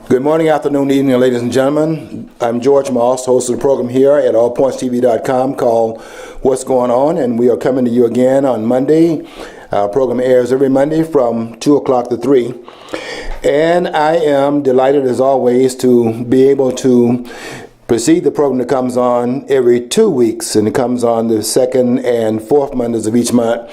Good morning, afternoon, evening, ladies and gentlemen. I'm George Moss, host of the program here at allpointstv.com called What's Going On, and we are coming to you again on Monday. Our program airs every Monday from 2 o'clock to 3. And I am delighted, as always, to be able to precede the program that comes on every 2 weeks, and it comes on the second and fourth Mondays of each month,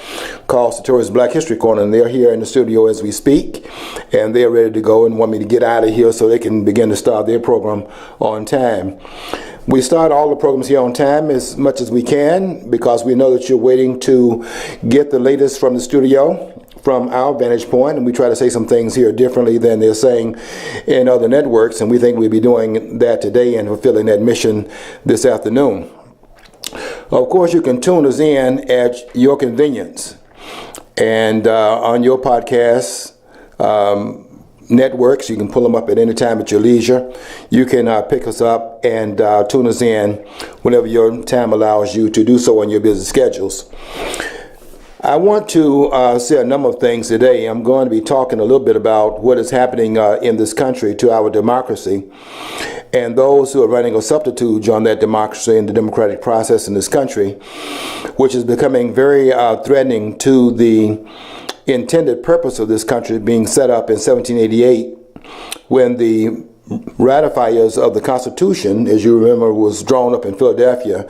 called Satori's Black History Corner. And they're here in the studio as we speak, and they're ready to go and want me to get out of here so they can begin to start their program on time. We start all the programs here on time as much as we can because we know that you're waiting to get the latest from the studio, from our vantage point, and we try to say some things here differently than they're saying in other networks, and we think we'll be doing that today and fulfilling that mission this afternoon. Of course, you can tune us in at your convenience and on your podcast networks. You can pull them up at any time at your leisure. You can pick us up and tune us in whenever your time allows you to do so on your busy schedules. I want to say a number of things today. I'm going to be talking a little bit about what is happening in this country to our democracy and those who are running a subterfuge on that democracy and the democratic process in this country, which is becoming very threatening to the intended purpose of this country being set up in 1788 when the ratifiers of the Constitution, as you remember, was drawn up in Philadelphia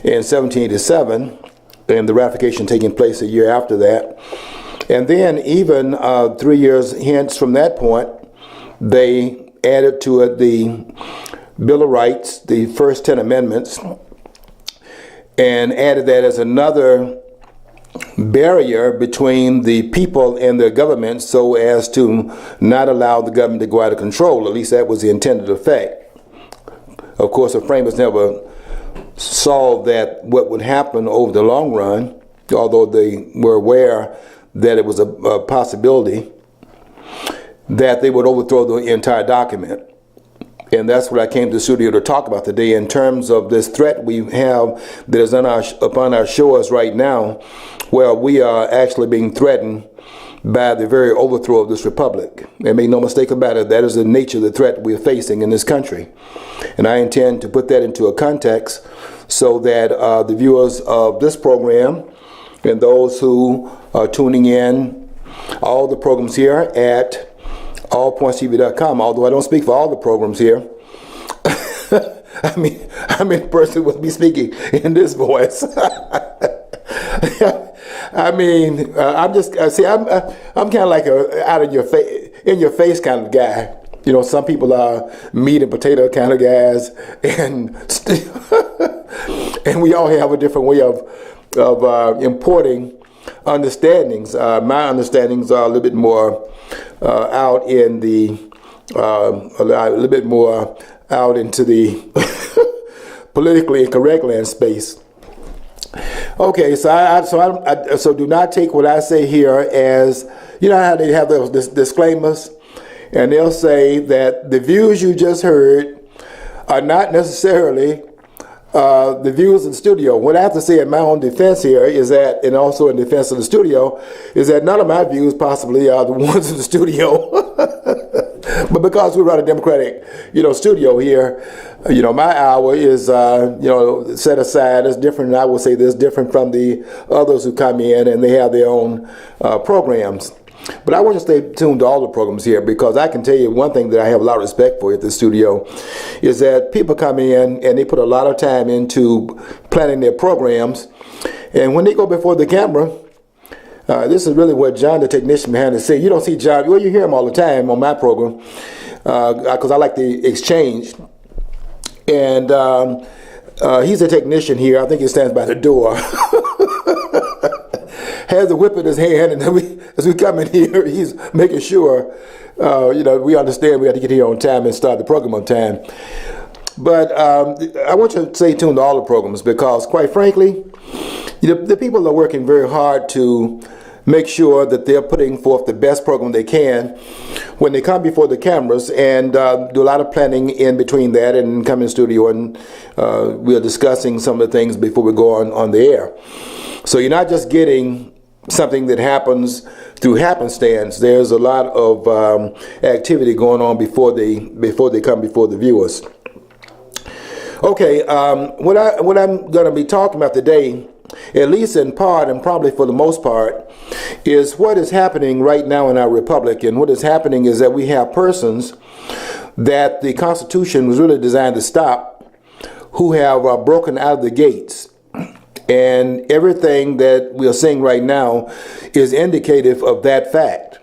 in 1787. And the ratification taking place a year after that. And then even 3 years hence from that point, they added to it the Bill of Rights, the first 10 amendments, and added that as another barrier between the people and their government so as to not allow the government to go out of control. At least that was the intended effect. Of course, the framers never saw that what would happen over the long run, although they were aware that it was a possibility, that they would overthrow the entire document. And that's what I came to the studio to talk about today in terms of this threat we have that is upon our shores right now, where we are actually being threatened by the very overthrow of this republic. And make no mistake about it, that is the nature of the threat we're facing in this country. And I intend to put that into a context so that the viewers of this program and those who are tuning in all the programs here at allpointstv.com, although I don't speak for all the programs here. I mean, the person would be speaking in this voice. I mean, I'm just I'm kind of like a out of your face, in your face kind of guy. You know, some people are meat and potato kind of guys, and and we all have a different way of importing understandings. My understandings are a little bit more out in the a little bit more out into the politically incorrect land space. Okay, so do not take what I say here as, you know how they have those disclaimers, and they'll say that the views you just heard are not necessarily the views in the studio. What I have to say in my own defense here is that, and also in defense of the studio, is that none of my views possibly are the ones in the studio. But because we run a democratic, studio here, my hour is, set aside. It's different, and I will say this, different from the others who come in and they have their own programs. But I want to stay tuned to all the programs here because I can tell you one thing that I have a lot of respect for at the studio is that people come in and they put a lot of time into planning their programs. And when they go before the camera, this is really what John, the technician behind the scene, you don't see John, well, you hear him all the time on my program because I like the exchange. And he's a technician here. I think he stands by the door. Has a whip in his hand, and then as we come in here, he's making sure, we understand we have to get here on time and start the program on time. But I want you to stay tuned to all the programs because, quite frankly, the people are working very hard to make sure that they're putting forth the best program they can when they come before the cameras and do a lot of planning in between that and come in studio and we are discussing some of the things before we go on the air. So you're not just getting something that happens through happenstance. There's a lot of activity going on before they come before the viewers. Okay, what I'm going to be talking about today, at least in part and probably for the most part, is what is happening right now in our republic. And what is happening is that we have persons that the Constitution was really designed to stop, who have broken out of the gates. And everything that we are seeing right now is indicative of that fact.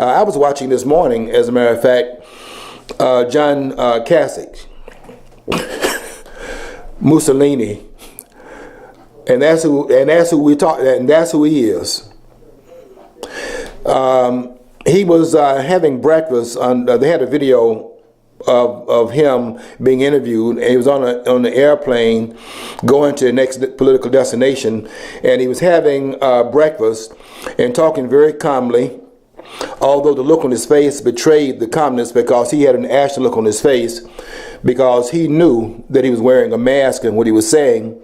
I was watching this morning, as a matter of fact, John Kasich, Mussolini, and that's who we talk, and that's who he is. He was having breakfast on. They had a video of him being interviewed, and he was on the airplane going to the next political destination, and he was having breakfast and talking very calmly, although the look on his face betrayed the calmness, because he had an ashen look on his face, because he knew that he was wearing a mask and what he was saying.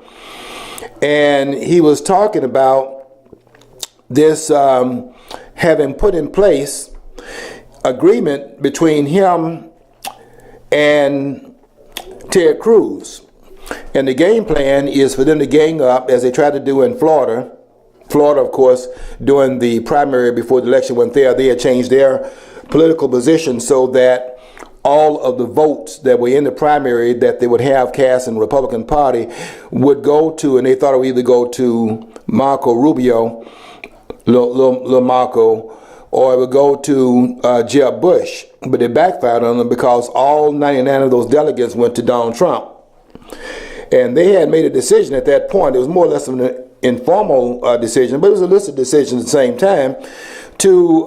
And he was talking about this having put in place agreement between him and Ted Cruz. And the game plan is for them to gang up, as they tried to do in Florida. Florida, of course, during the primary before the election went there, they had changed their political position so that all of the votes that were in the primary that they would have cast in the Republican Party would go to, and they thought it would either go to Marco Rubio, Lil Marco, or it would go to Jeb Bush. But it backfired on them, because all 99 of those delegates went to Donald Trump. And they had made a decision at that point. It was more or less of an informal decision, but it was a listed decision at the same time, to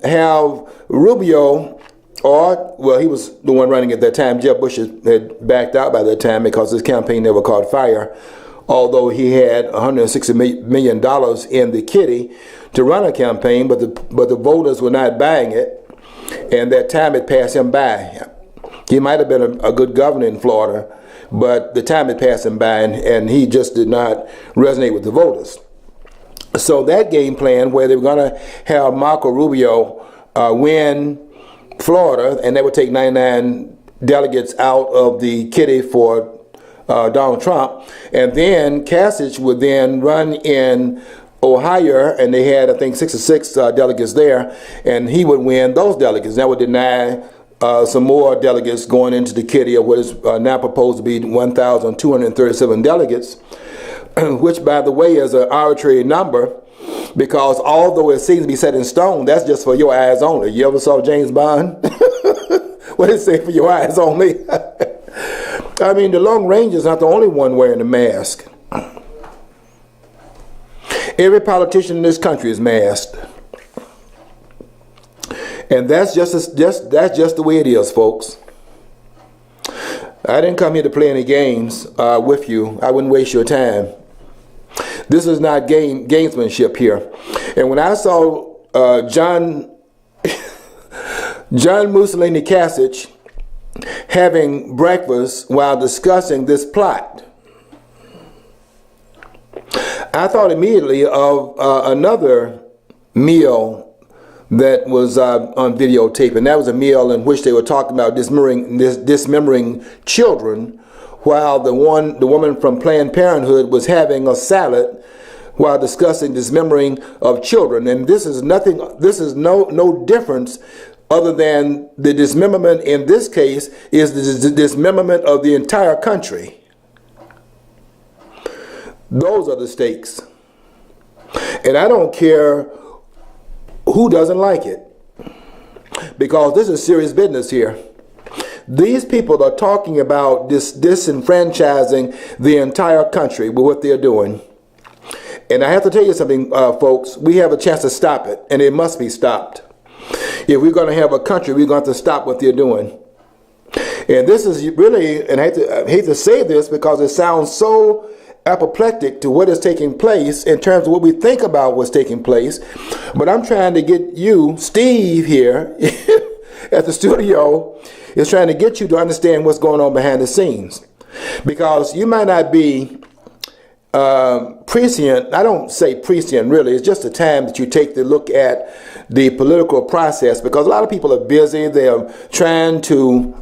have Rubio, or, well, he was the one running at that time. Jeb Bush had backed out by that time because his campaign never caught fire, although he had $160 million in the kitty to run a campaign, but the voters were not buying it, and that time had passed him by. He might have been a good governor in Florida, but the time had passed him by, and he just did not resonate with the voters. So that game plan, where they were going to have Marco Rubio win Florida, and that would take 99 delegates out of the kitty for Donald Trump, and then Kasich would then run in Ohio, and they had, I think, 66 delegates there, and he would win those delegates. That would deny some more delegates going into the kitty, of what is now proposed to be 1,237 delegates, which, by the way, is an arbitrary number, because although it seems to be set in stone, that's just for your eyes only. You ever saw James Bond? What did it say, for your eyes only? I mean, the Lone Ranger's not the only one wearing a mask. Every politician in this country is masked. And that's just the way it is, folks. I didn't come here to play any games with you. I wouldn't waste your time. This is not gamesmanship here. And when I saw John Mussolini Kasich having breakfast while discussing this plot, I thought immediately of another meal that was on videotape, and that was a meal in which they were talking about dismembering children, while the woman from Planned Parenthood was having a salad while discussing dismembering of children. And this is no difference, other than the dismemberment in this case is the dismemberment of the entire country. Those are the stakes. And I don't care who doesn't like it, because this is serious business here. These people are talking about disenfranchising the entire country with what they're doing. And I have to tell you something, folks. We have a chance to stop it, and it must be stopped. If we're going to have a country, we're going to have to stop what they're doing. And this is really, and I hate to say this because it sounds so apoplectic to what is taking place in terms of what we think about what's taking place, but I'm trying to get you, Steve, here at the studio, is trying to get you to understand what's going on behind the scenes, because you might not be prescient, I don't say prescient really, it's just a time that you take to look at the political process, because a lot of people are busy, they're trying to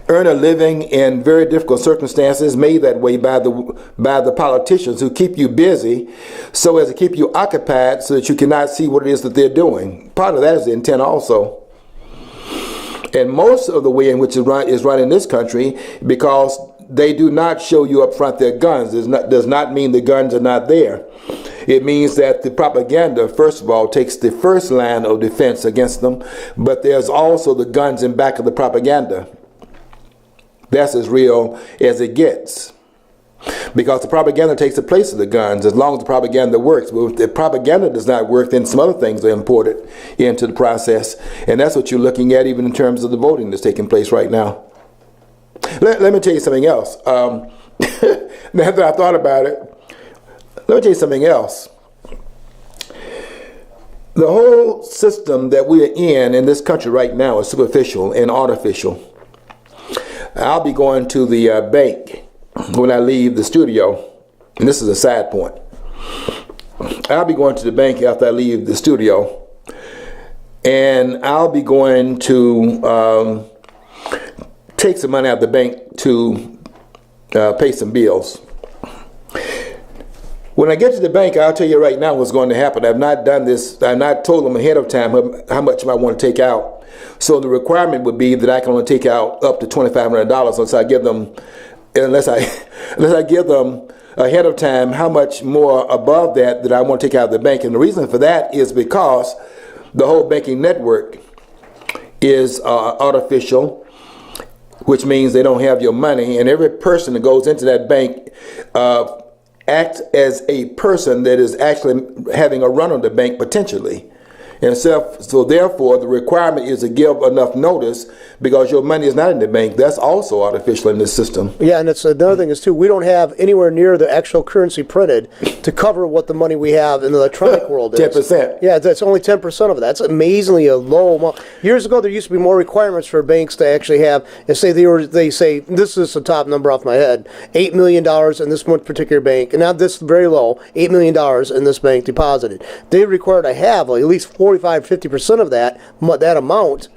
earn a living in very difficult circumstances, made that way by the politicians who keep you busy so as to keep you occupied so that you cannot see what it is that they're doing. Part of that is the intent also. And most of the way in which is run in this country, because they do not show you up front their guns, does not mean the guns are not there. It means that the propaganda, first of all, takes the first line of defense against them, but there's also the guns in back of the propaganda. That's as real as it gets. Because the propaganda takes the place of the guns, as long as the propaganda works. But if the propaganda does not work, then some other things are imported into the process. And that's what you're looking at even in terms of the voting that's taking place right now. Let me tell you something else. Now that I thought about it, let me tell you something else. The whole system that we're in this country right now is superficial and artificial. I'll be going to the bank when I leave the studio, and this is a side point. I'll be going to the bank after I leave the studio, and I'll be going to take some money out of the bank to pay some bills. When I get to the bank, I'll tell you right now what's going to happen. I've not done this. I've not told them ahead of time how much I want to take out. So the requirement would be that I can only take out up to $2,500 unless I give them ahead of time how much more above that I want to take out of the bank. And the reason for that is because the whole banking network is artificial, which means they don't have your money, and every person that goes into that bank acts as a person that is actually having a run on the bank potentially. And so therefore, the requirement is to give enough notice because your money is not in the bank. That's also artificial in this system. Yeah, and it's another thing is, too, we don't have anywhere near the actual currency printed to cover what the money we have in the electronic world is. 10%. Yeah, that's only 10% of it. That's amazingly a low amount. Years ago, there used to be more requirements for banks to actually have, and say they say, this is the top number off my head, $8 million in this one particular bank, and now this is very low, $8 million in this bank deposited. They require to have at least 45-50% of that amount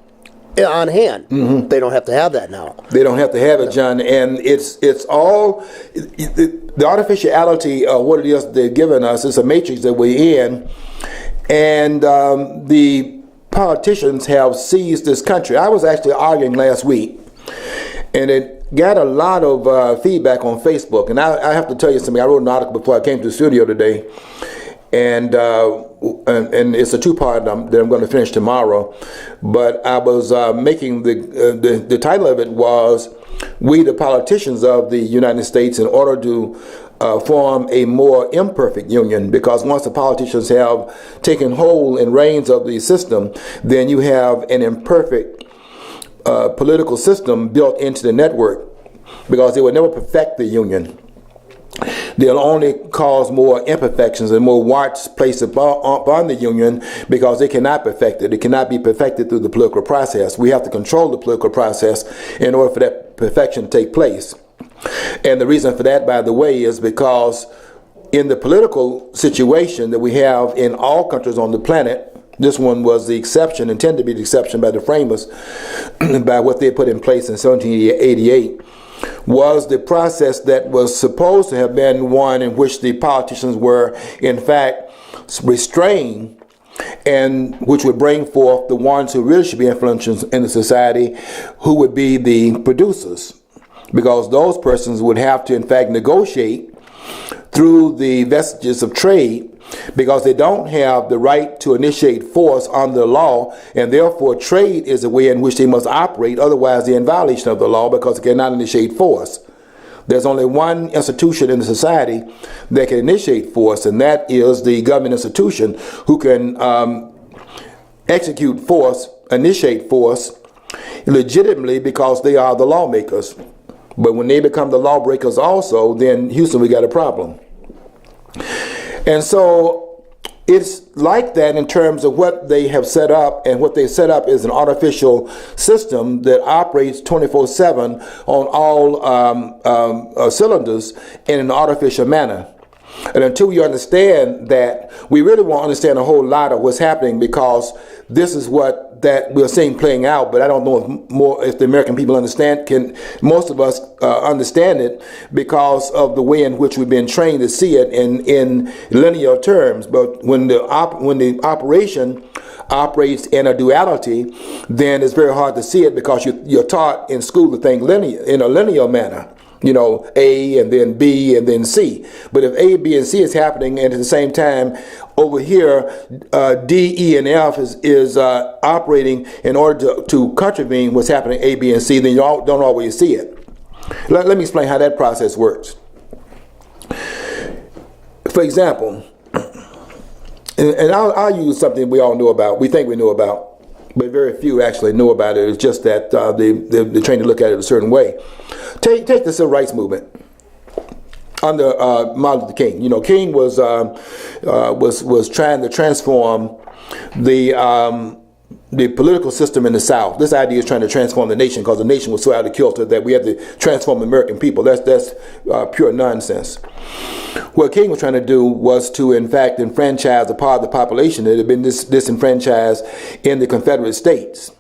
on hand. Mm-hmm. They don't have to have that now. They don't have to have it, John, and it's all the artificiality of what it is they've given us. It's a matrix that we're in, and the politicians have seized this country. I was actually arguing last week, and it got a lot of feedback on Facebook, and I have to tell you something. I wrote an article before I came to the studio today, and it's a two-part that I'm going to finish tomorrow. But I was making the title of it was "We the Politicians of the United States in order to form a more imperfect union," because once the politicians have taken hold and reins of the system, then you have an imperfect political system built into the network, because they will never perfect the union. They'll only cause more imperfections and more warts placed upon the union, because they cannot perfect it. It cannot be perfected through the political process. We have to control the political process in order for that perfection to take place. And the reason for that, by the way, is because in the political situation that we have in all countries on the planet, this one was the exception, intended to be the exception by the framers, by what they put in place in 1788, was the process that was supposed to have been one in which the politicians were, in fact, restrained, and which would bring forth the ones who really should be influential in the society, who would be the producers, because those persons would have to, in fact, negotiate through the vestiges of trade, because they don't have the right to initiate force under the law, and therefore trade is a way in which they must operate. Otherwise, they're in violation of the law, because they cannot initiate force. There's only one institution in the society that can initiate force, and that is the government institution, who can execute force, initiate force legitimately, because they are the lawmakers. But when they become the lawbreakers also, then Houston, we got a problem. And so it's like that in terms of what they have set up, and what they set up is an artificial system that operates 24/7 on all cylinders in an artificial manner. And until we understand that, we really won't understand a whole lot of what's happening, because this is what that we're seeing playing out. But I don't know if the American people understand. Can most of us understand it, because of the way in which we've been trained to see it in linear terms. But when the operation operates in a duality, then it's very hard to see it, because you're taught in school to think linear, in a linear manner. You know, A and then B and then C. But if A, B, and C is happening, and at the same time over here, D, E, and F is operating in order to contravene what's happening A, B, and C, then you don't always see it. Let me explain how that process works. For example, and I'll use something we all know about, we think we know about, but very few actually know about it. It's just that they're trained to look at it a certain way. Take the civil rights movement under Martin Luther King. You know, King was trying to transform the political system in the South. This idea is trying to transform the nation, because the nation was so out of kilter that we had to transform the American people. That's pure nonsense. What King was trying to do was to, in fact, enfranchise a part of the population that had been disenfranchised in the Confederate States.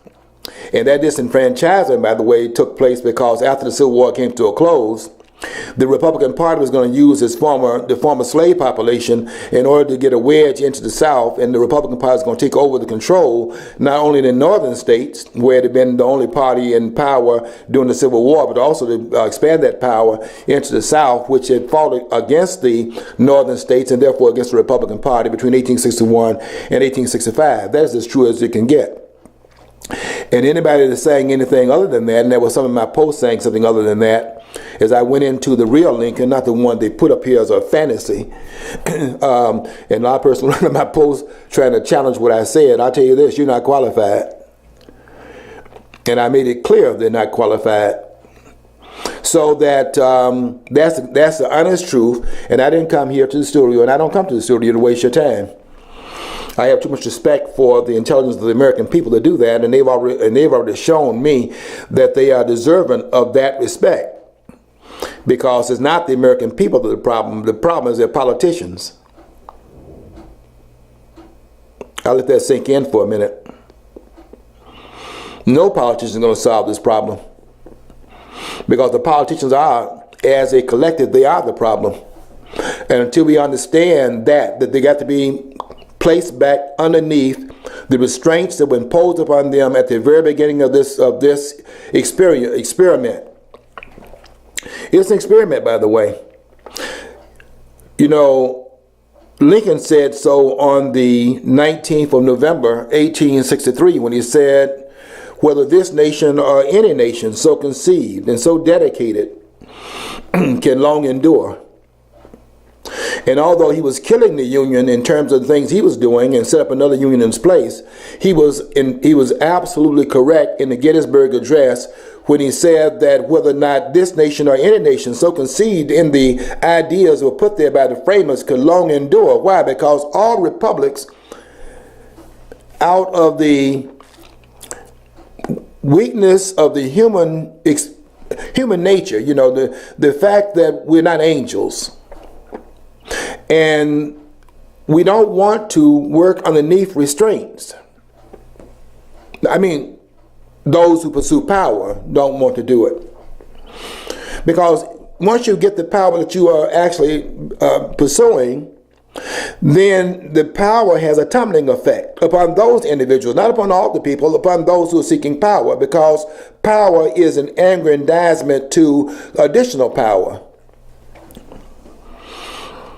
And that disenfranchisement, by the way, took place because after the Civil War came to a close, the Republican Party was going to use the former slave population in order to get a wedge into the South, and the Republican Party is going to take over the control, not only in the northern states, where it had been the only party in power during the Civil War, but also to expand that power into the South, which had fought against the northern states and therefore against the Republican Party between 1861 and 1865. That is as true as it can get. And anybody that's saying anything other than that, and there was some of my posts saying something other than that, as I went into the real Lincoln, not the one they put up here as a fantasy. And a lot of people wrote my posts trying to challenge what I said. I'll tell you this, you're not qualified. And I made it clear they're not qualified. So that that's the honest truth. And I didn't come here to the studio, and I don't come to the studio to waste your time. I have too much respect for the intelligence of the American people to do that, and they've already shown me that they are deserving of that respect. Because it's not the American people that are the problem. The problem is their politicians. I'll let that sink in for a minute. No politician is going to solve this problem, because the politicians are, as a collective, they are the problem. And until we understand that they got to be placed back underneath the restraints that were imposed upon them at the very beginning of this experiment. It's an experiment, by the way. You know, Lincoln said so on the 19th of November, 1863, when he said, "Whether this nation or any nation so conceived and so dedicated can long endure." And although he was killing the Union in terms of the things he was doing and set up another Union in its place, he was absolutely correct in the Gettysburg Address when he said that whether or not this nation or any nation so conceived in the ideas that were put there by the framers could long endure. Why? Because all republics, out of the weakness of the human nature, you know, the fact that we're not angels, and we don't want to work underneath restraints. I mean, those who pursue power don't want to do it. Because once you get the power that you are actually pursuing, then the power has a tumbling effect upon those individuals, not upon all the people, upon those who are seeking power, because power is an aggrandizement to additional power.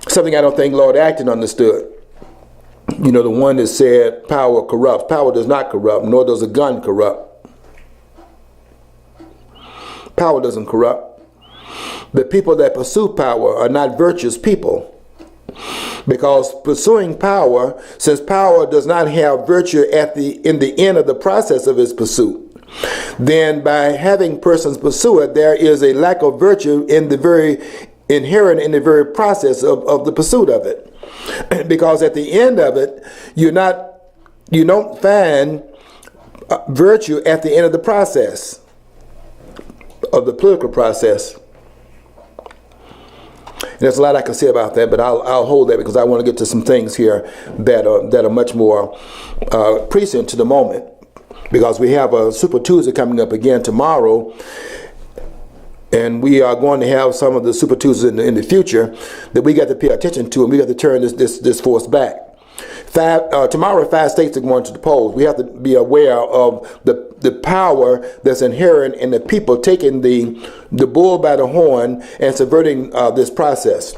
Something I don't think Lord Acton understood. You know, the one that said power corrupts. Power does not corrupt, nor does a gun corrupt. Power doesn't corrupt. The people that pursue power are not virtuous people. Because pursuing power, since power does not have virtue in the end of the process of its pursuit, then by having persons pursue it, there is a lack of virtue in the very inherent in the very process of the pursuit of it. because at the end of it, you don't find virtue at the end of the process, of the political process. And there's a lot I can say about that, but I'll hold that because I want to get to some things here that are much more present to the moment, because we have a Super Tuesday coming up again tomorrow, and we are going to have some of the Super Tuesdays in the future that we got to pay attention to, and we got to turn this force back. Tomorrow, 5 states are going to the polls. We have to be aware of the power that's inherent in the people taking the bull by the horn and subverting this process.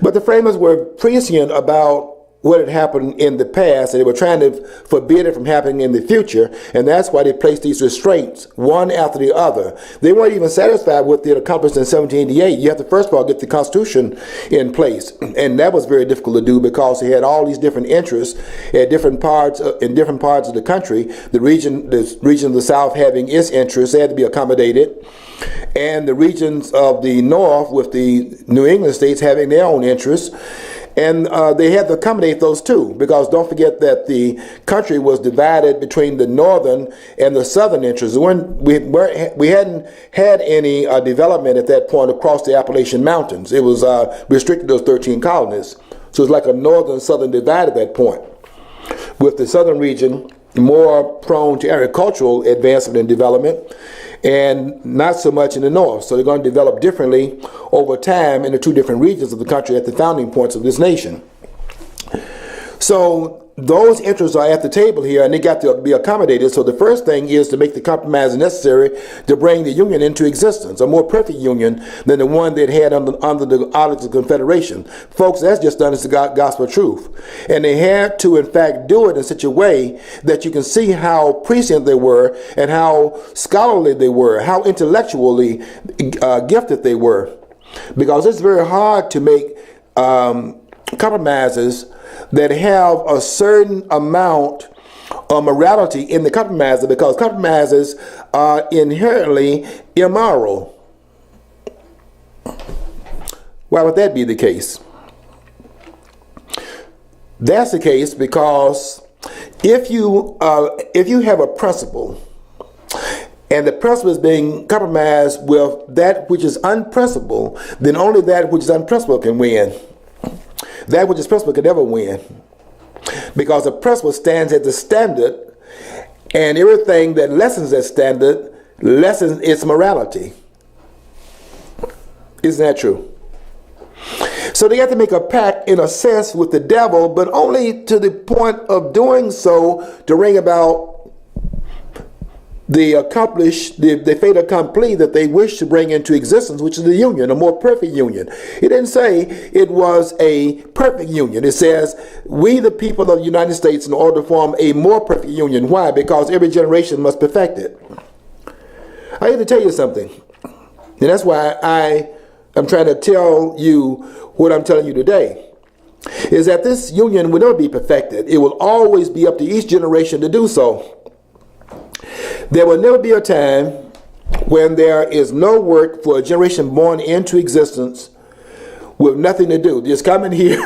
But the framers were prescient about what had happened in the past, and they were trying to forbid it from happening in the future, and that's why they placed these restraints one after the other. They weren't even satisfied with it accomplished in 1788. You have to first of all get the Constitution in place, and that was very difficult to do because they had all these different interests at different parts in different parts of the country. The region of the South having its interests, they had to be accommodated, and the regions of the North with the New England states having their own interests. And they had to accommodate those too, because don't forget that the country was divided between the northern and the southern interests. We hadn't had any development at that point across the Appalachian Mountains. It was restricted to those 13 colonies. So it's like a northern-southern divide at that point, with the southern region more prone to agricultural advancement and development, and not so much in the north. So they're going to develop differently over time in the two different regions of the country at the founding points of this nation. So those interests are at the table here, and they got to be accommodated. So the first thing is to make the compromise necessary to bring the Union into existence, a more perfect Union than the one that had under the Articles of Confederation. Folks, that's just done as the gospel truth. And they had to, in fact, do it in such a way that you can see how prescient they were and how scholarly they were, how intellectually gifted they were. Because it's very hard to make compromises that have a certain amount of morality in the compromiser, because compromises are inherently immoral. Why would that be the case? That's the case because if you have a principle and the principle is being compromised with that which is unprincipled, then only that which is unprincipled can win. That which is principle can never win, because the principle stands at the standard, and everything that lessens that standard lessens its morality. Isn't that true? So they have to make a pact, in a sense, with the devil, but only to the point of doing so to bring about the fait accompli that they wish to bring into existence, which is the union, a more perfect union. It didn't say it was a perfect union. It says, we the people of the United States, in order to form a more perfect union. Why? Because every generation must perfect it. I have to tell you something, and that's why I am trying to tell you what I'm telling you today, is that this union will never be perfected. It will always be up to each generation to do so. There will never be a time when there is no work for a generation born into existence with nothing to do. Just come in here.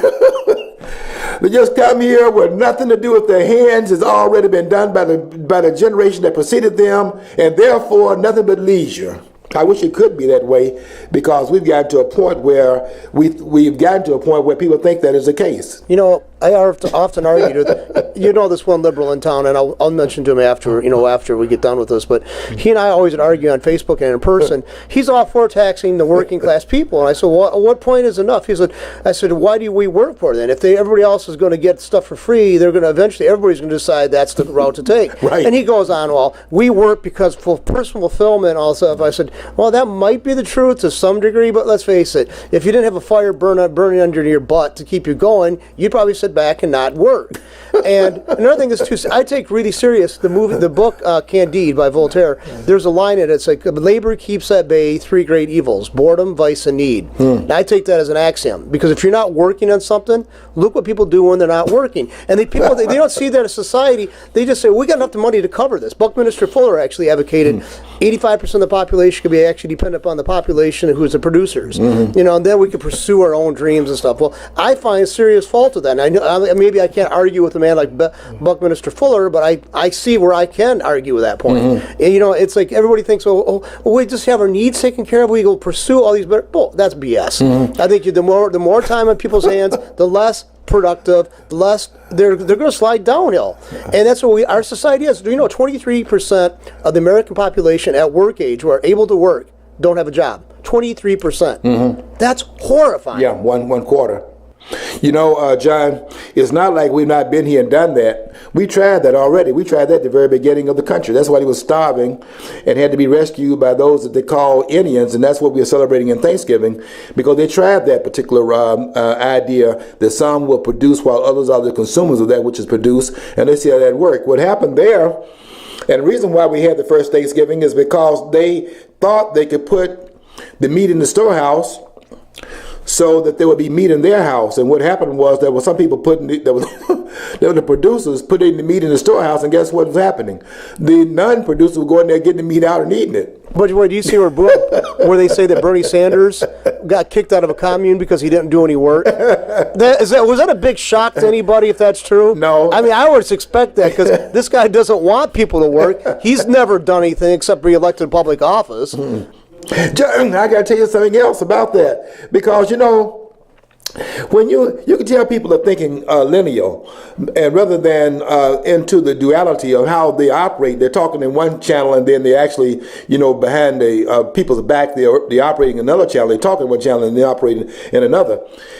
They just come here with nothing to do with their hands. It's already been done by the generation that preceded them, and therefore nothing but leisure. I wish it could be that way, because we've gotten to a point where people think that is the case. You know, I often argue that, you know, this one liberal in town, and I'll mention to him after we get done with this, but he and I always argue on Facebook and in person. He's all for taxing the working class people, and I said, well, what point is enough? I said, why do we work for then? If everybody else is going to get stuff for free, everybody's going to decide that's the route to take. Right. And he goes on, well, we work because for personal fulfillment and all stuff. I said, well, that might be the truth to some degree, but let's face it, if you didn't have a fire burning under your butt to keep you going, you'd probably sit sit back and not work. And another thing is too, I take really serious the book Candide by Voltaire. There's a line in it. It's like labor keeps at bay three great evils: boredom, vice, and need. And I take that as an axiom, because if you're not working on something, look what people do when they're not working. And they don't see that as society. They just say, we got enough money to cover this. Buckminster Fuller actually advocated 85% of the population could be actually dependent upon the population who's the producers. And then we could pursue our own dreams and stuff. Well, I find serious fault with that. And I know maybe I can't argue with a man like Buckminster Fuller, but I see where I can argue with that point. And it's like everybody thinks, well, we just have our needs taken care of. We go pursue all these better. Well, that's BS. I think the more time in people's hands, the less productive, the less they're going to slide downhill. And that's what our society is. 23% of the American population at work age who are able to work don't have a job. 23%. That's horrifying. Yeah, one quarter. John, it's not like we've not been here and done that. We tried that already. We tried that at the very beginning of the country. That's why he was starving and had to be rescued by those that they call Indians, and that's what we are celebrating in Thanksgiving, because they tried that particular idea that some will produce while others are the consumers of that which is produced, and they see how that worked. What happened there, and the reason why we had the first Thanksgiving is because they thought they could put the meat in the storehouse so that there would be meat in their house. And what happened was there were some people there were the producers putting the meat in the storehouse, and guess what was happening? The non-producers were going there getting the meat out and eating it. But do you see where they say that Bernie Sanders got kicked out of a commune because he didn't do any work? Was that a big shock to anybody if that's true? No. I mean, I would expect that, because this guy doesn't want people to work. He's never done anything except be elected to public office. John, I got to tell you something else about that, because when you can tell people are thinking lineal, and rather than into the duality of how they operate. They're talking in one channel, and then they actually, behind the people's back, they're operating another channel. They're talking in one channel, and they're operating in another.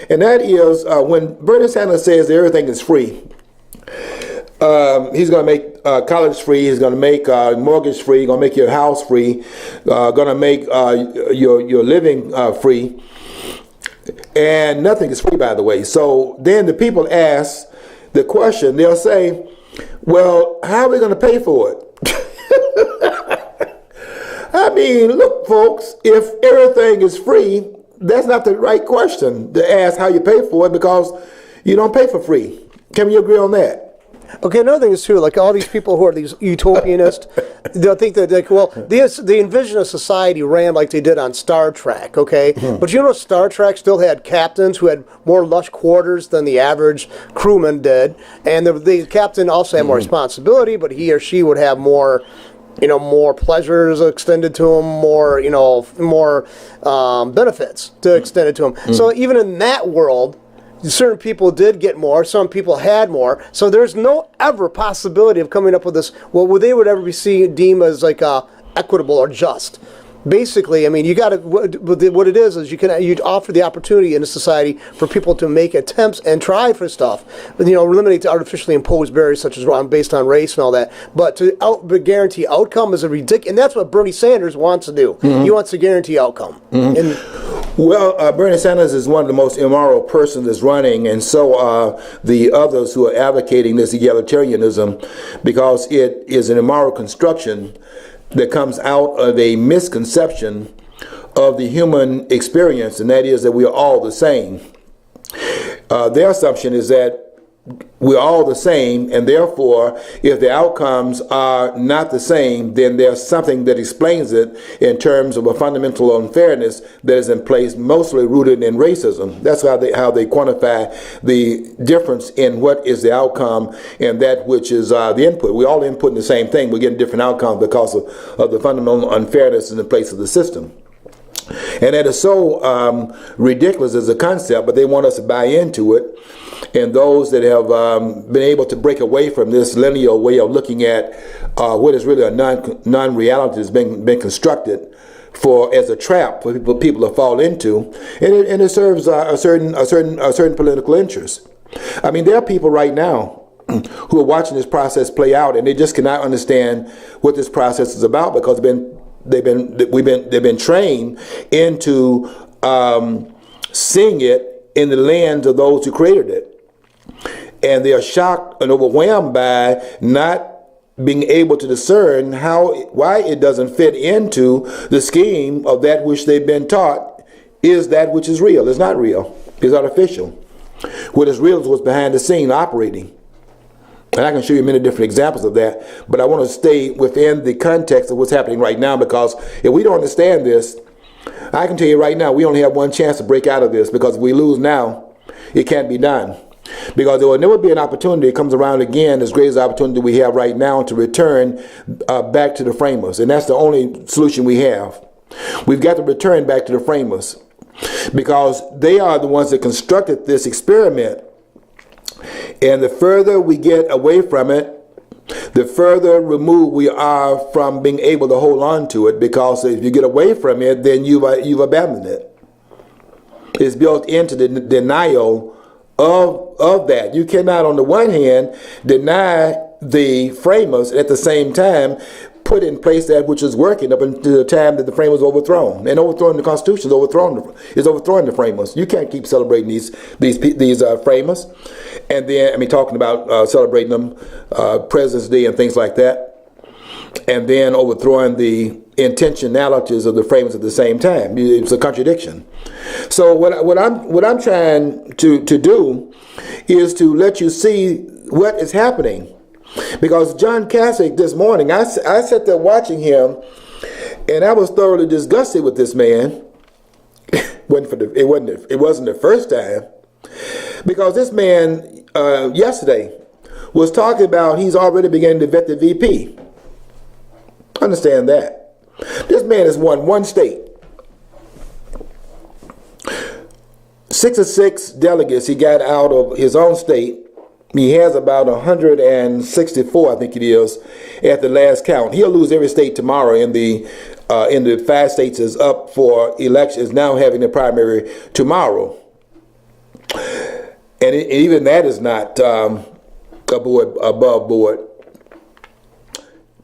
And that is when Bernie Sanders says that everything is free. He's going to make college free. He's going to make mortgage free. Going to make your house free. Going to make your living free. And nothing is free, by the way. So then the people ask the question. They'll say, "Well, how are we going to pay for it?" I mean, look, folks. If everything is free, that's not the right question to ask how you pay for it, because you don't pay for free. Can you agree on that? Okay, another thing is too, like all these people who are these utopianists, they'll think that, they envision a society ran like they did on Star Trek, okay? But Star Trek still had captains who had more lush quarters than the average crewman did, and the captain also had more responsibility, but he or she would have more pleasures extended to him, more benefits to extended to him. So even in that world, certain people did get more, some people had more, so there's no ever possibility of coming up with this, what they would ever be deemed as like equitable or just. Basically, I mean, you got to. What it is you offer the opportunity in a society for people to make attempts and try for stuff. Eliminate the artificially imposed barriers such as based on race and all that. But to guarantee outcome is a ridiculous, and that's what Bernie Sanders wants to do. He wants to guarantee outcome. Well, Bernie Sanders is one of the most immoral persons that's running, and so are the others who are advocating this egalitarianism, because it is an immoral construction that comes out of a misconception of the human experience, and that is that we are all the same. Their assumption is that we're all the same, and therefore, if the outcomes are not the same, then there's something that explains it in terms of a fundamental unfairness that is in place, mostly rooted in racism. That's how they quantify the difference in what is the outcome and that which is the input. We all input in the same thing. We're getting different outcomes because of the fundamental unfairness in the place of the system. And that is so ridiculous as a concept, but they want us to buy into it. And those that have been able to break away from this linear way of looking at what is really a non-reality has been constructed as a trap for people to fall into, and it serves a certain political interest. I mean, there are people right now who are watching this process play out, and they just cannot understand what this process is about, because they've been trained into seeing it in the lens of those who created it. and they are shocked and overwhelmed by not being able to discern why it doesn't fit into the scheme of that which they've been taught is that which is real. It's not real. It's artificial. What is real is what's behind the scene operating. And I can show you many different examples of that, but I want to stay within the context of what's happening right now, because if we don't understand this, I can tell you right now, we only have one chance to break out of this, because if we lose now, it can't be done. Because there will never be an opportunity that comes around again as great as the opportunity we have right now to return back to the framers. And that's the only solution we have. We've got to return back to the framers, because they are the ones that constructed this experiment. And the further we get away from it, the further removed we are from being able to hold on to it, because if you get away from it, then you've abandoned it. It's built into the denial of that. You cannot, on the one hand, deny the framers, and at the same time put in place that which is working up until the time that the frame was overthrown. And overthrowing the Constitution is overthrowing the framers. You can't keep celebrating these framers, and then talking about celebrating them, President's Day and things like that, and then overthrowing the intentionalities of the framers at the same time. It's a contradiction. So what I'm trying to do is to let you see what is happening. Because John Kasich this morning, I sat there watching him, and I was thoroughly disgusted with this man. It wasn't the first time, because this man yesterday was talking about he's already beginning to vet the VP. Understand that. This man has won one state. 6 of 6 delegates he got out of his own state. He has about 164, I think it is, at the last count. He'll lose every state tomorrow in the 5 states is up for election, is now having the primary tomorrow. And even that is not above board.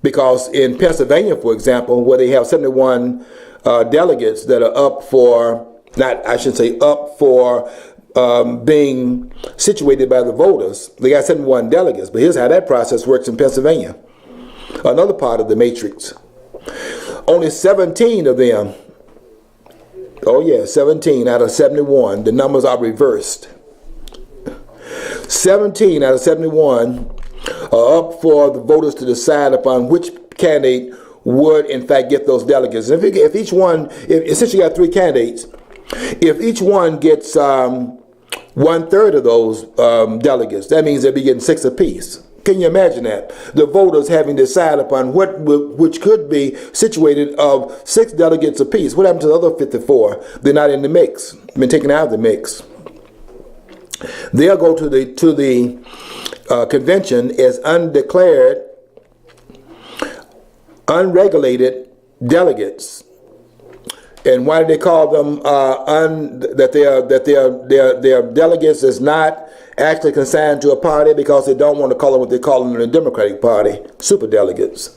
Because in Pennsylvania, for example, where they have 71 delegates that are up for, being situated by the voters. They got 71 delegates, but here's how that process works in Pennsylvania. Another part of the matrix. Only 17 of them, 17 out of 71, the numbers are reversed. 17 out of 71 are up for the voters to decide upon which candidate would in fact get those delegates. And if each one, since you got 3 candidates, if each one gets 1/3 of those delegates, that means they'll be getting 6 apiece. Can you imagine that? The voters having to decide upon which could be situated of 6 delegates apiece. What happened to the other 54? They're not in the mix. Been taken out of the mix. They'll go to the convention as undeclared, unregulated delegates. And why do they call them that they are delegates is not actually consigned to a party? Because they don't want to call them what they call them in the Democratic Party, super delegates.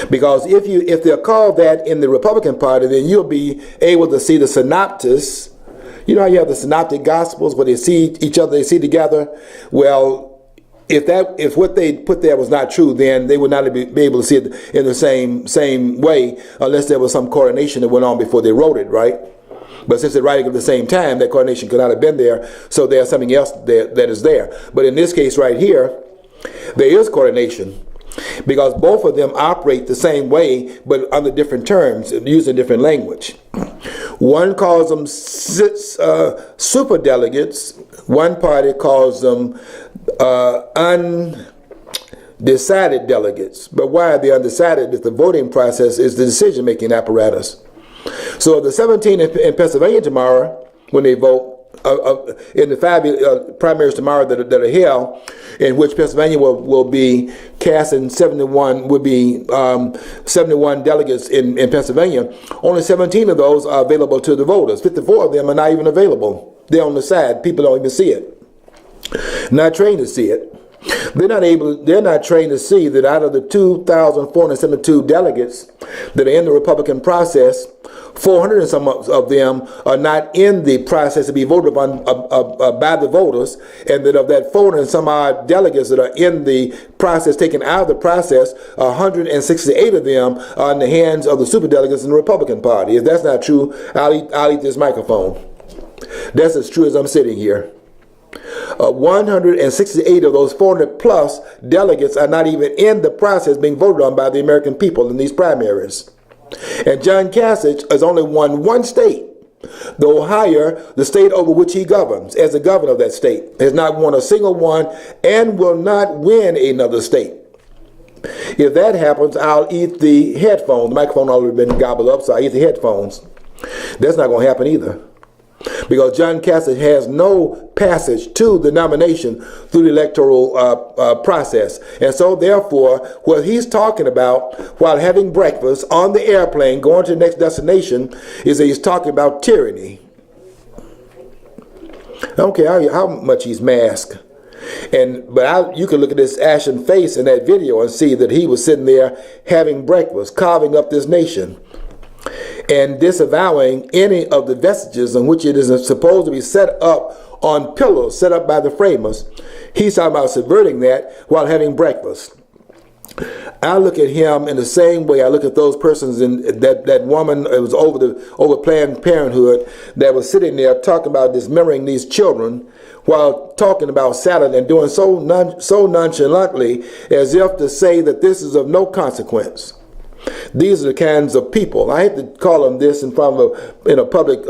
Because if they're called that in the Republican Party, then you'll be able to see the synoptists. You know how you have the synoptic gospels where they see each other, they see together. Well, if what they put there was not true, then they would not be able to see it in the same way, unless there was some coordination that went on before they wrote it, right? But since they're writing at the same time, that coordination could not have been there, so there's something else that is there. But in this case right here, there is coordination, because both of them operate the same way, but under different terms, using different language. One calls them super delegates. One party calls them undecided delegates. But why are they undecided? If the voting process is the decision-making apparatus. So the 17 in Pennsylvania tomorrow, when they vote, in the 5 primaries tomorrow that are held, in which Pennsylvania will be casting 71 delegates in Pennsylvania. Only 17 of those are available to the voters. 54 of them are not even available. They're on the side. People don't even see it. Not trained to see it. They're not trained to see that out of the 2,472 delegates that are in the Republican process, 400 and some of them are not in the process to be voted upon by the voters, and that of that 400 and some odd delegates that are in the process, taken out of the process, 168 of them are in the hands of the superdelegates in the Republican Party. If that's not true, I'll eat this microphone. That's as true as I'm sitting here. 168 of those 400 plus delegates are not even in the process being voted on by the American people in these primaries. And John Kasich has only won one state, the Ohio, the state over which he governs, as the governor of that state. Has not won a single one and will not win another state. If that happens, I'll eat the headphones. The microphone already been gobbled up, so I eat the headphones. That's not going to happen either, because John Kasich has no passage to the nomination through the electoral process. And so therefore, what he's talking about while having breakfast on the airplane going to the next destination is that he's talking about tyranny. I don't care how much he's masked. But you can look at his ashen face in that video and see that he was sitting there having breakfast, carving up this nation, and disavowing any of the vestiges on which it is supposed to be set up on pillars set up by the framers. He's talking about subverting that while having breakfast. I look at him in the same way I look at those persons in that woman. It was over Planned Parenthood that was sitting there talking about dismembering these children while talking about salad and doing so nonchalantly as if to say that this is of no consequence. These are the kinds of people. I hate to call them this in front of a public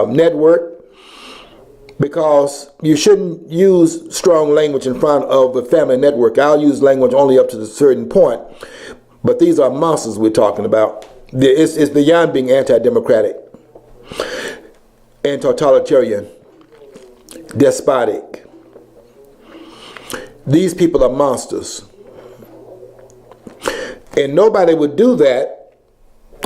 network, because you shouldn't use strong language in front of a family network. I'll use language only up to a certain point. But these are monsters we're talking about. It's beyond being anti-democratic and totalitarian, despotic. These people are monsters. And nobody would do that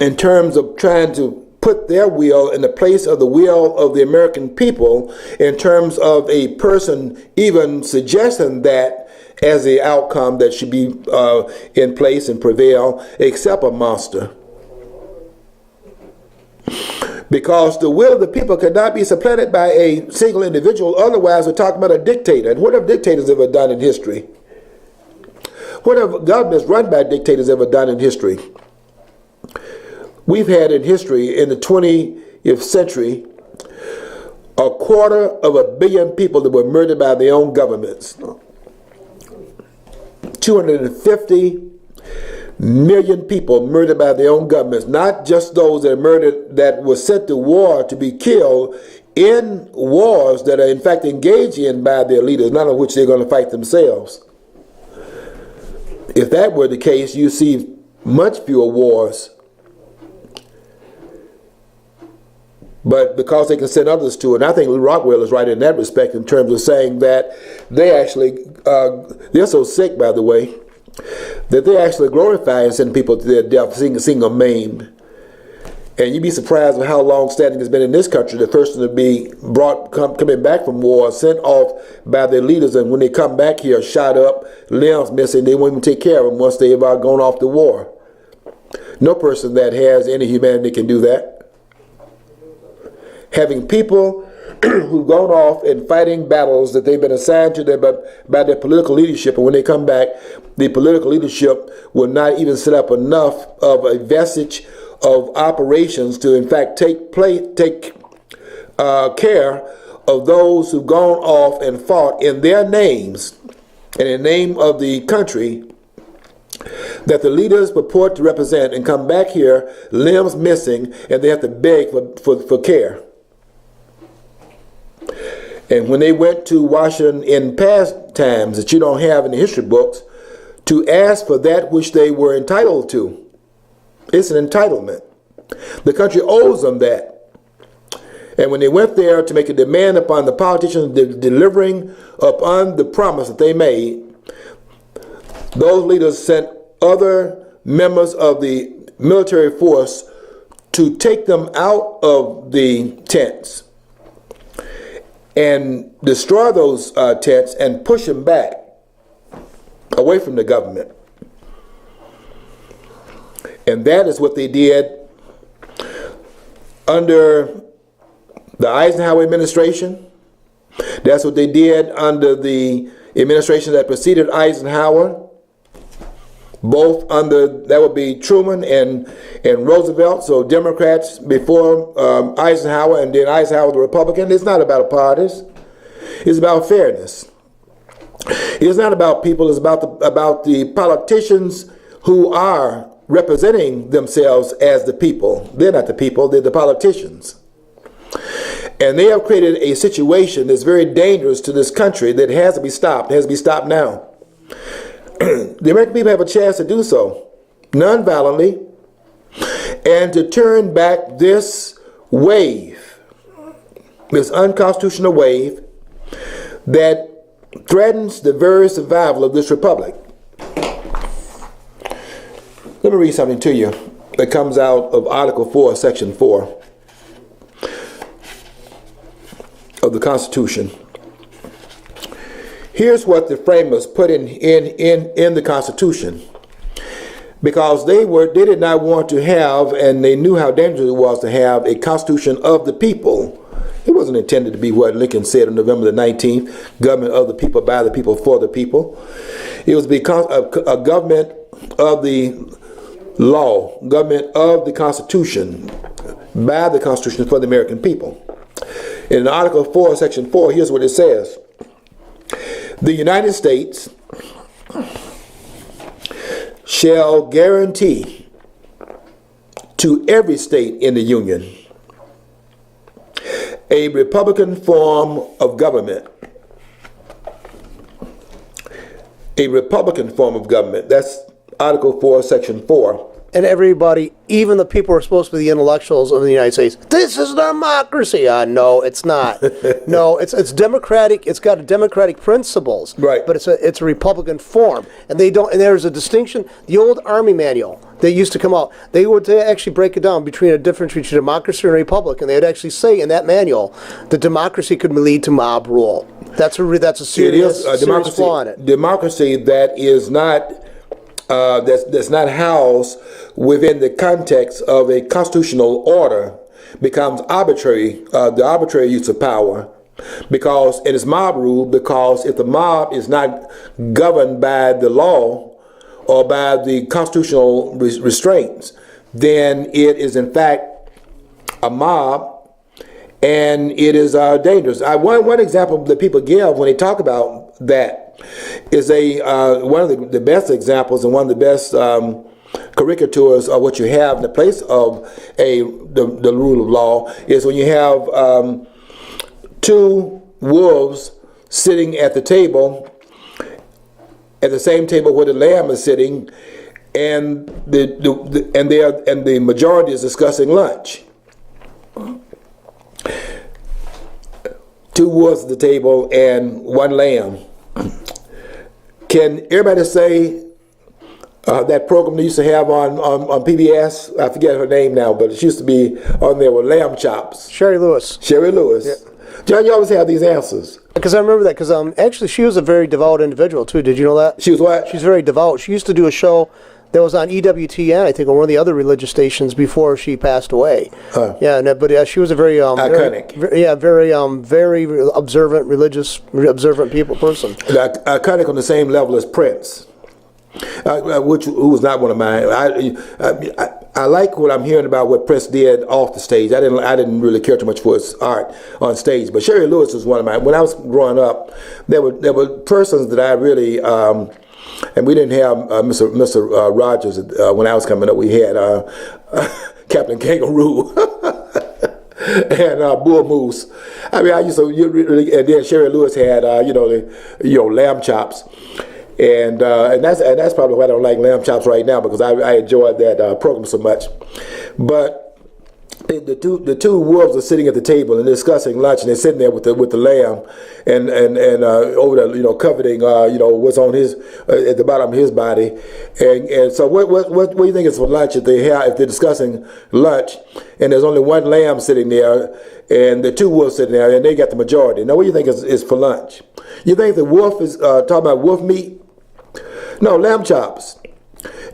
in terms of trying to put their will in the place of the will of the American people, in terms of a person even suggesting that as the outcome that should be in place and prevail, except a monster. Because the will of the people could not be supplanted by a single individual, otherwise we're talking about a dictator. And what have dictators ever done in history? What have governments run by dictators ever done in history? We've had in history, in the 20th century, 250 million people that were murdered by their own governments. 250 million people murdered by their own governments, not just those that are murdered that were sent to war to be killed in wars that are in fact engaged in by their leaders, none of which they're going to fight themselves. If that were the case, you see much fewer wars. But because they can send others to it, and I think Rockwell is right in that respect in terms of saying that they actually, they're so sick, by the way, that they actually glorify and send people to their death, seeing them maimed. And you'd be surprised at how long standing has been in this country, the person to be brought, coming back from war, sent off by their leaders, and when they come back here, shot up, limbs missing, they won't even take care of them once they've gone off to war. No person that has any humanity can do that. Having people who've gone off and fighting battles that they've been assigned to them by their political leadership, and when they come back, the political leadership will not even set up enough of a vestige of operations to in fact take care of those who've gone off and fought in their names and in the name of the country that the leaders purport to represent, and come back here limbs missing, and they have to beg for care. And when they went to Washington in past times that you don't have in the history books to ask for that which they were entitled to, it's an entitlement. The country owes them that. And when they went there to make a demand upon the politicians delivering upon the promise that they made, those leaders sent other members of the military force to take them out of the tents and destroy those tents and push them back away from the government. And that is what they did under the Eisenhower administration. That's what they did under the administration that preceded Eisenhower. Both under, that would be Truman and Roosevelt, so Democrats before Eisenhower, and then Eisenhower the Republican. It's not about parties. It's about fairness. It's not about people. It's about the politicians who are representing themselves as the people. They're not the people. They're the politicians. And they have created a situation that's very dangerous to this country that has to be stopped. It has to be stopped now. The American people have a chance to do so, non-violently, and to turn back this wave, this unconstitutional wave that threatens the very survival of this republic. Let me read something to you that comes out of Article 4, Section 4 of the Constitution. Here's what the framers put in the Constitution, because they did not want to have, and they knew how dangerous it was to have, a Constitution of the people. It wasn't intended to be what Lincoln said on November the 19th, government of the people, by the people, for the people. It was because a government of the law, government of the Constitution, by the Constitution, for the American people. In Article 4, Section 4, here's what it says. The United States shall guarantee to every state in the Union a Republican form of government. A Republican form of government. That's Article 4, Section 4. And everybody, even the people who are supposed to be the intellectuals of the United States, this is democracy. No, it's not. No, it's democratic. It's got democratic principles. Right. But it's a Republican form, and they don't. And there's a distinction. The old Army manual that used to come out, they actually break it down between a difference between democracy and a republic, and they'd actually say in that manual that democracy could lead to mob rule. That's a serious flaw in it. Democracy that is not. That's not housed within the context of a constitutional order becomes arbitrary, the arbitrary use of power, because it is mob rule, because if the mob is not governed by the law or by the constitutional restraints, then it is in fact a mob, and it is dangerous. One example that people give when they talk about that is one of the best examples and one of the best caricatures of what you have in the place of the rule of law is when you have two wolves sitting at the table, at the same table where the lamb is sitting, and the majority is discussing lunch. Two wolves at the table and one lamb. Can everybody say that program they used to have on PBS? I forget her name now, but she used to be on there with lamb chops. Sherry Lewis. Sherry Lewis. Yeah. John, you always have these answers. Because I remember that, because actually she was a very devout individual too. Did you know that? She was what? She's very devout. She used to do a show that was on EWTN, I think, or one of the other religious stations before she passed away. Yeah, but she was a very iconic. Very observant, observant person. Iconic on the same level as Prince, who was not one of mine. I like what I'm hearing about what Prince did off the stage. I didn't really care too much for his art on stage, but Sherry Lewis was one of mine. When I was growing up, there were persons that I really. And we didn't have Mr. Rogers when I was coming up. We had Captain Kangaroo and Bull Moose. I mean, I used to really, and then Sherry Lewis had lamb chops, and that's probably why I don't like lamb chops right now, because I enjoyed that program so much. But the two wolves are sitting at the table and discussing lunch, and they're sitting there with the lamb, and over there, coveting, what's on his at the bottom of his body, and so what do you think is for lunch if they're discussing lunch, and there's only one lamb sitting there, and the two wolves sitting there, and they got the majority. Now, what do you think is for lunch? You think the wolf is talking about wolf meat? No, lamb chops.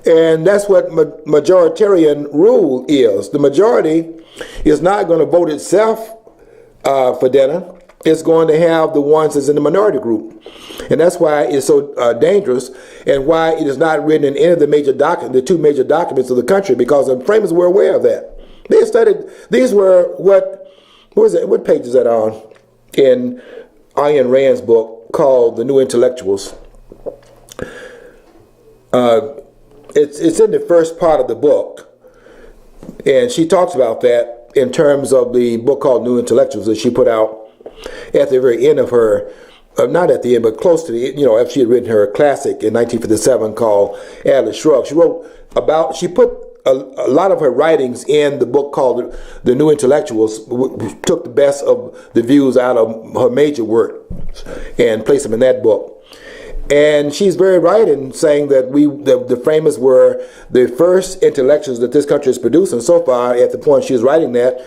And that's what majoritarian rule is. The majority is not going to vote itself for dinner. It's going to have the ones that's in the minority group. And that's why it's so dangerous, and why it is not written in any of the two major documents of the country, because the framers were aware of that. They studied, these were what page is that on? In Ayn Rand's book called The New Intellectuals. It's in the first part of the book, and she talks about that in terms of the book called New Intellectuals that she put out at the very end of her, not at the end, but close to the, after she had written her classic in 1957 called Atlas Shrugged. She put a lot of her writings in the book called The New Intellectuals, took the best of the views out of her major work and placed them in that book. And she's very right in saying that the framers were the first intellectuals that this country has produced, and so far, at the point she's writing that,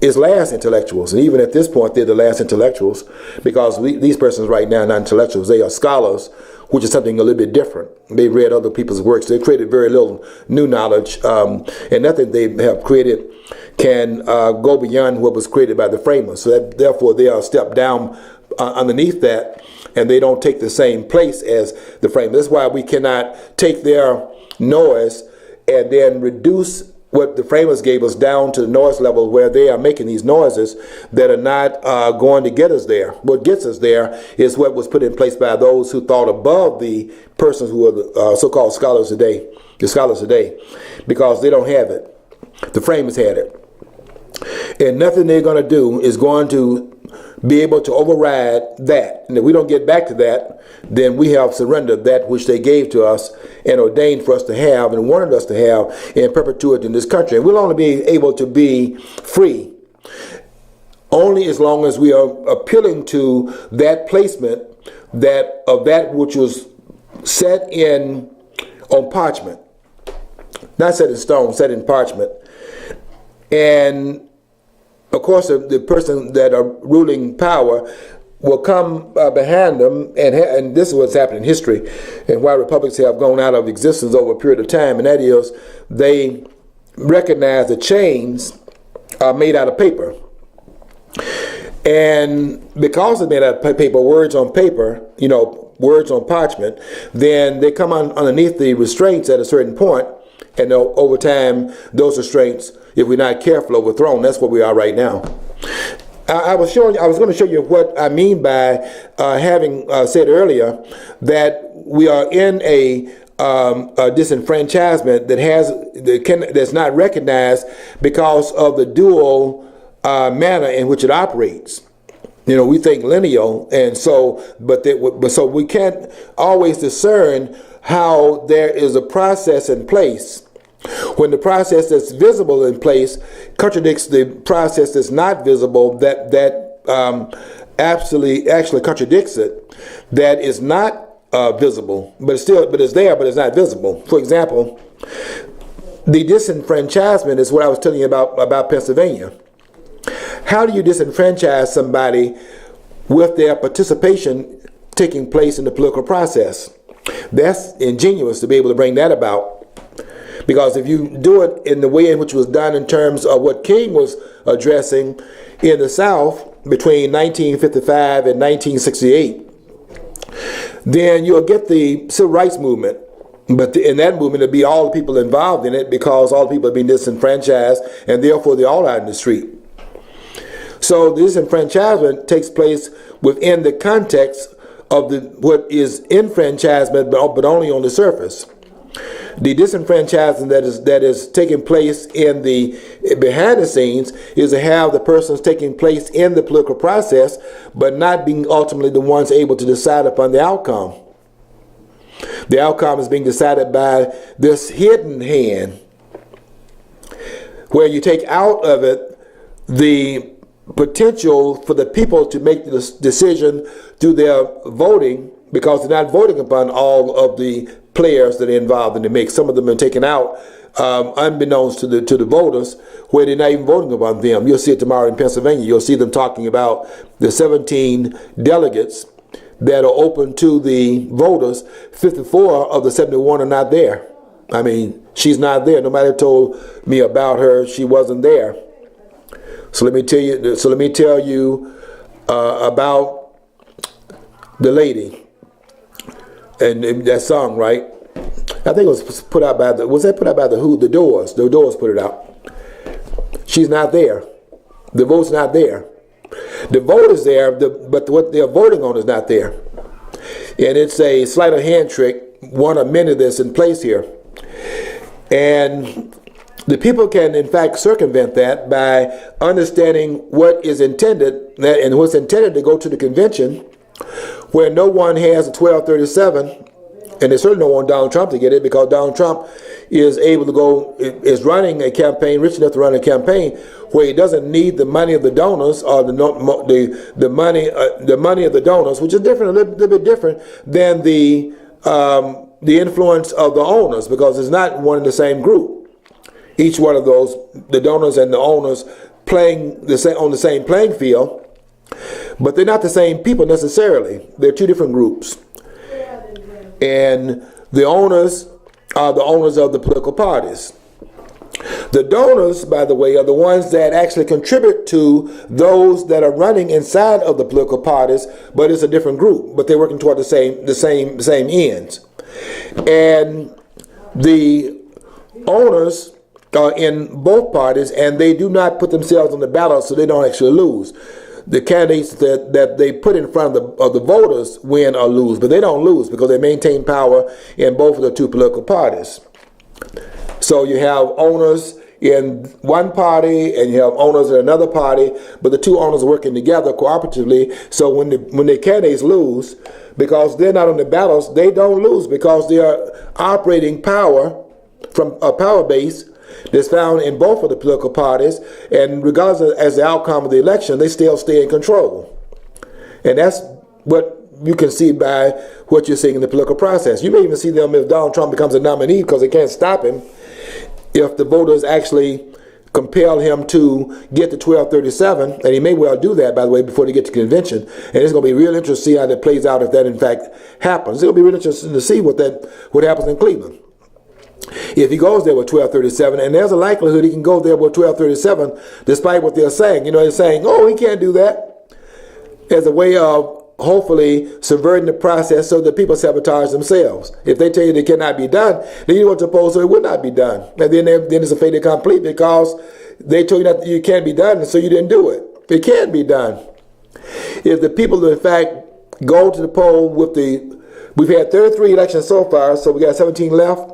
is last intellectuals. And even at this point, they're the last intellectuals, because these persons right now are not intellectuals, they are scholars, which is something a little bit different. They've read other people's works. They've created very little new knowledge, and nothing they have created can go beyond what was created by the framers. So that, therefore, they are a step down underneath that, and they don't take the same place as the framers. That's why we cannot take their noise and then reduce what the framers gave us down to the noise level where they are making these noises that are not going to get us there. What gets us there is what was put in place by those who thought above the persons who are the so-called scholars today, because they don't have it. The framers had it. And nothing they're going to do is going to be able to override that. And if we don't get back to that, then we have surrendered that which they gave to us and ordained for us to have and wanted us to have in perpetuity in this country. And we'll only be able to be free only as long as we are appealing to that placement of that which was set on parchment. Not set in stone, set in parchment. And of course, the person that are ruling power will come behind them, and this is what's happened in history, and why republics have gone out of existence over a period of time, and that is they recognize the chains are made out of paper. And because it's made out of paper, words on paper, words on parchment, then they come underneath the restraints at a certain point, and over time, those restraints, if we're not careful, overthrown. That's where we are right now. I was going to show you what I mean by having said earlier that we are in a disenfranchisement that's not recognized because of the dual manner in which it operates. We think lineal, and so we can't always discern how there is a process in place. When the process that's visible in place contradicts the process that's not visible, that actually contradicts it, that is not visible, but it's there, but it's not visible. For example, the disenfranchisement is what I was telling you about Pennsylvania. How do you disenfranchise somebody with their participation taking place in the political process? That's ingenious to be able to bring that about. Because if you do it in the way in which it was done in terms of what King was addressing in the South between 1955 and 1968, then you'll get the civil rights movement. But in that movement, it'll be all the people involved in it, because all the people have been disenfranchised, and therefore they're all out in the street. So the disenfranchisement takes place within the context of what is enfranchisement, but only on the surface. The disenfranchisement that is taking place behind the scenes is to have the persons taking place in the political process, but not being ultimately the ones able to decide upon the outcome. The outcome is being decided by this hidden hand, where you take out of it the potential for the people to make the decision through their voting, because they're not voting upon all of the players that are involved in the mix. Some of them are taken out unbeknownst to the voters, where they're not even voting upon them. You'll see it tomorrow in Pennsylvania. You'll see them talking about the 17 delegates that are open to the voters. 54 of the 71 are not there. I mean, she's not there. Nobody told me about her. She wasn't there. So let me tell you about the lady and that song, right? I think it was put out by the Who? The Doors. The Doors put it out. She's not there. The vote's not there. The vote is there, but what they're voting on is not there. And it's a sleight of hand trick, one of many that's in place here. And the people can, in fact, circumvent that by understanding what is intended, and what's intended to go to the convention, where no one has a 1237, and they certainly don't want Donald Trump to get it, because Donald Trump is able to go, is running a campaign, rich enough to run a campaign, where he doesn't need the money of the donors, or the money of the donors, which is different, a little bit different than the influence of the owners, because it's not one and the same group. Each one of those, the donors and the owners, playing on the same playing field, but they're not the same people necessarily. They're two different groups. And the owners are the owners of the political parties. The donors, by the way, are the ones that actually contribute to those that are running inside of the political parties, but it's a different group, but they're working toward the same ends. And the owners are in both parties, and they do not put themselves on the ballot, so they don't actually lose. The candidates that they put in front of the voters win or lose, but they don't lose because they maintain power in both of the two political parties. So you have owners in one party and you have owners in another party, but the two owners are working together cooperatively. So when the candidates lose, because they're not on the ballots, they don't lose because they are operating power from a power base that's found in both of the political parties, and regardless of as the outcome of the election, they still stay in control. And that's what you can see by what you're seeing in the political process. You may even see them if Donald Trump becomes a nominee, because they can't stop him, if the voters actually compel him to get to 1237, and he may well do that, by the way, before they get to convention. And it's going to be real interesting to see how that plays out if that in fact happens. It'll be real interesting to see what happens in Cleveland. If he goes there with 1237, and there's a likelihood he can go there with 1237, despite what they're saying. You know, they're saying, oh, he can't do that, as a way of hopefully subverting the process so that people sabotage themselves. If they tell you it cannot be done, then you don't suppose so it would not be done. And then it's a fait accompli, because they told you that you can't be done, and so you didn't do it. It can't be done. If the people, in fact, go to the poll we've had 33 elections so far, so we got 17 left.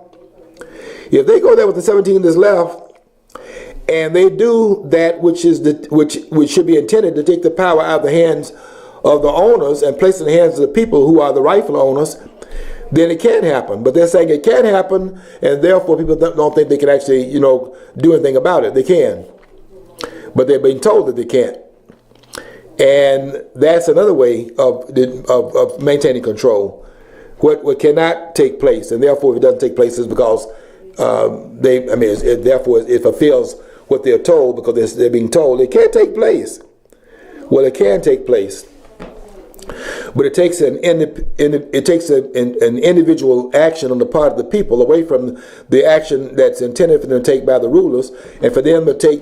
If they go there with the 17 that's left, and they do that which should be intended to take the power out of the hands of the owners and place it in the hands of the people who are the rightful owners, then it can happen. But they're saying it can't happen, and therefore people don't think they can actually, do anything about it. They can, but they're being told that they can't. And that's another way of maintaining control. What cannot take place, and therefore if it doesn't take place, is because therefore it fulfills what they're told, because they're being told it can't take place. Well, it can take place, but it takes an individual action on the part of the people, away from the action that's intended for them to take by the rulers, and for them to take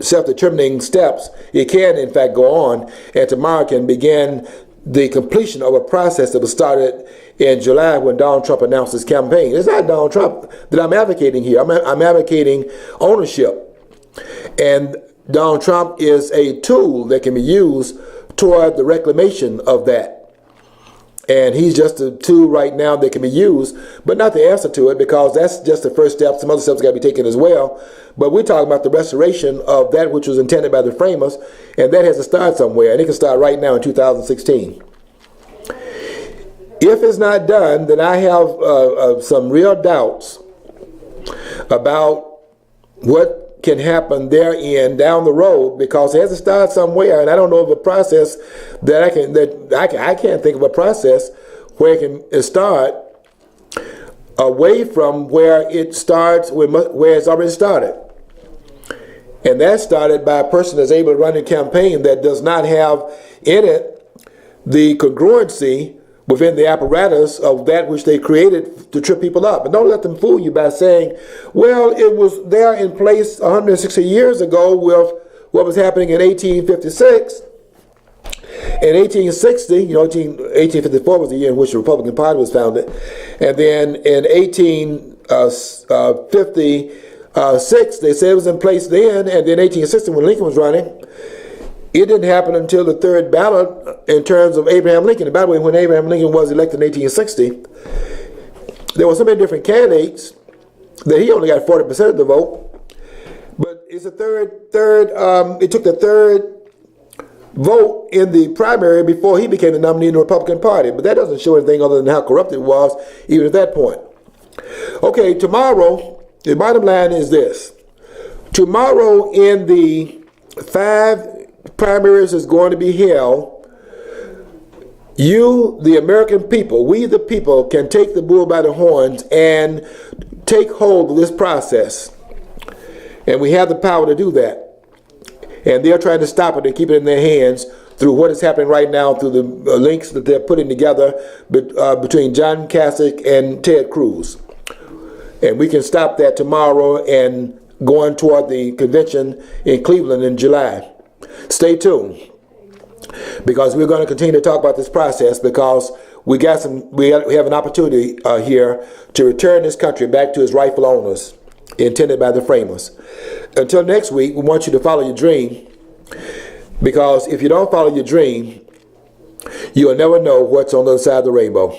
self-determining steps. It can, in fact, go on, and tomorrow can begin the completion of a process that was started in July when Donald Trump announced his campaign. It's not Donald Trump that I'm advocating here. I'm advocating ownership. And Donald Trump is a tool that can be used toward the reclamation of that. And he's just a tool right now that can be used, but not the answer to it, because that's just the first step. Some other steps got to be taken as well. But we're talking about the restoration of that which was intended by the framers, and that has to start somewhere, and it can start right now in 2016. If it's not done, then I have some real doubts about what can happen therein down the road, because it has to start somewhere, and I don't know of a process that I can't think of a process where it can start away from where it starts, where it's already started. And that started by a person that's able to run a campaign that does not have in it the congruency within the apparatus of that which they created to trip people up. And don't let them fool you by saying, well, it was there in place 160 years ago with what was happening in 1856. In 1860, 1854 was the year in which the Republican Party was founded. And then in 1856, they said it was in place then. And then 1860, when Lincoln was running, it didn't happen until the third ballot in terms of Abraham Lincoln. And by the way, when Abraham Lincoln was elected in 1860, there were so many different candidates that he only got 40% of the vote. But it's it took the third vote in the primary before he became the nominee in the Republican Party. But that doesn't show anything other than how corrupt it was, even at that point. Okay, tomorrow, the bottom line is this. Tomorrow in the 5 primaries is going to be held, you, the American people, we the people, can take the bull by the horns and take hold of this process. And we have the power to do that. And they're trying to stop it and keep it in their hands through what is happening right now, through the links that they're putting together between John Kasich and Ted Cruz. And we can stop that tomorrow and going toward the convention in Cleveland in July. Stay tuned, because we're going to continue to talk about this process, because we have an opportunity here to return this country back to its rightful owners, intended by the framers. Until next week, we want you to follow your dream, because if you don't follow your dream, you'll never know what's on the other side of the rainbow.